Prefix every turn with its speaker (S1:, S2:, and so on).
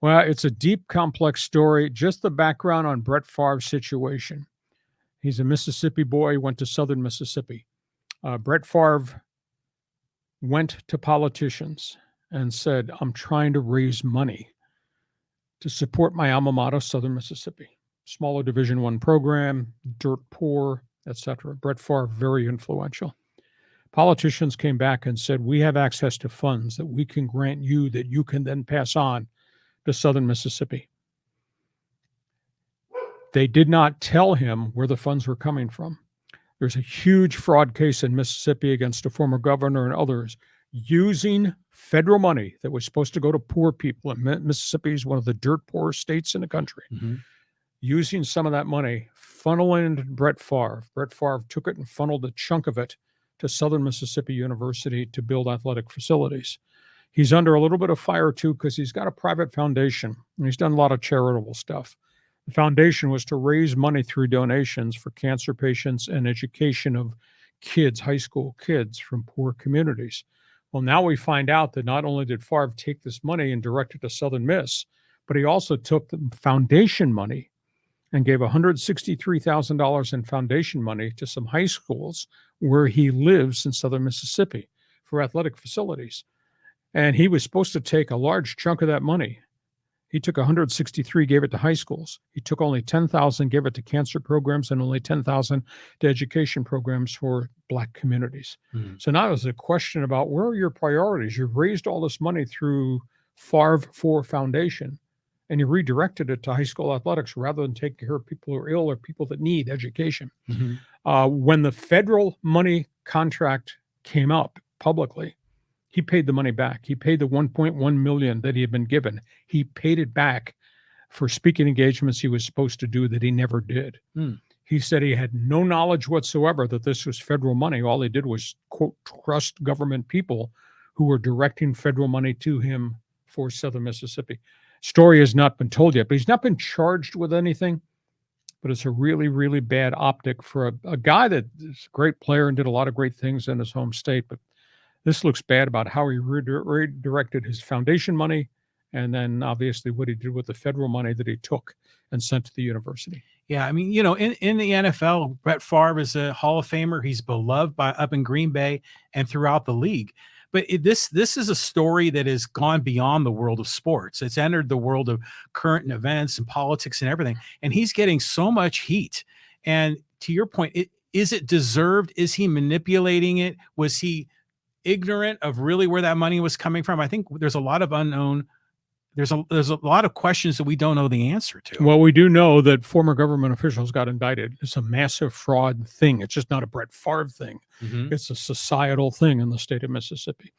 S1: Well, it's a deep, complex story. Just the background on Brett Favre's situation. He's a Mississippi boy, went to Southern Mississippi. Brett Favre went to politicians and said, I'm trying to raise money to support my alma mater, Southern Mississippi. Smaller Division I program, dirt poor, etc. Brett Favre, very influential. Politicians came back and said, we have access to funds that we can grant you that you can then pass on to Southern Mississippi. They did not tell him where the funds were coming from. There's a huge fraud case in Mississippi against a former governor and others using federal money that was supposed to go to poor people. And Mississippi is one of the dirt poor states in the country. Mm-hmm. Using some of that money, funneling into Brett Favre. Brett Favre took it and funneled a chunk of it to Southern Mississippi University to build athletic facilities. He's under a little bit of fire, too, because he's got a private foundation, and he's done a lot of charitable stuff. The foundation was to raise money through donations for cancer patients and education of kids, high school kids from poor communities. Well, now we find out that not only did Favre take this money and direct it to Southern Miss, but he also took the foundation money and gave $163,000 in foundation money to some high schools where he lives in Southern Mississippi for athletic facilities. And he was supposed to take a large chunk of that money. He took 163, gave it to high schools. He took only 10,000, gave it to cancer programs, and only 10,000 to education programs for Black communities. Mm-hmm. So now there's a question about where are your priorities? You've raised all this money through Favre for Foundation, and you redirected it to high school athletics rather than take care of people who are ill or people that need education. Mm-hmm. When the federal money contract came up publicly, he paid the money back. He paid the $1.1 million that he had been given. He paid it back for speaking engagements he was supposed to do that he never did. Mm. He said he had no knowledge whatsoever that this was federal money. All he did was, quote, trust government people who were directing federal money to him for Southern Mississippi. Story has not been told yet, but he's not been charged with anything. But it's a really, really bad optic for a guy that is a great player and did a lot of great things in his home state. But this looks bad about how he redirected his foundation money and then obviously what he did with the federal money that he took and sent to the university.
S2: Yeah, I mean, in the NFL, Brett Favre is a Hall of Famer. He's beloved up in Green Bay and throughout the league. But this is a story that has gone beyond the world of sports. It's entered the world of current events and politics and everything. And he's getting so much heat. And to your point, is it deserved? Is he manipulating it? Was he ignorant of really where that money was coming from? I think there's a lot of unknown. There's a lot of questions that we don't know the answer to.
S1: Well, we do know that former government officials got indicted. It's a massive fraud thing. It's just not a Brett Favre thing. Mm-hmm. It's a societal thing in the state of Mississippi.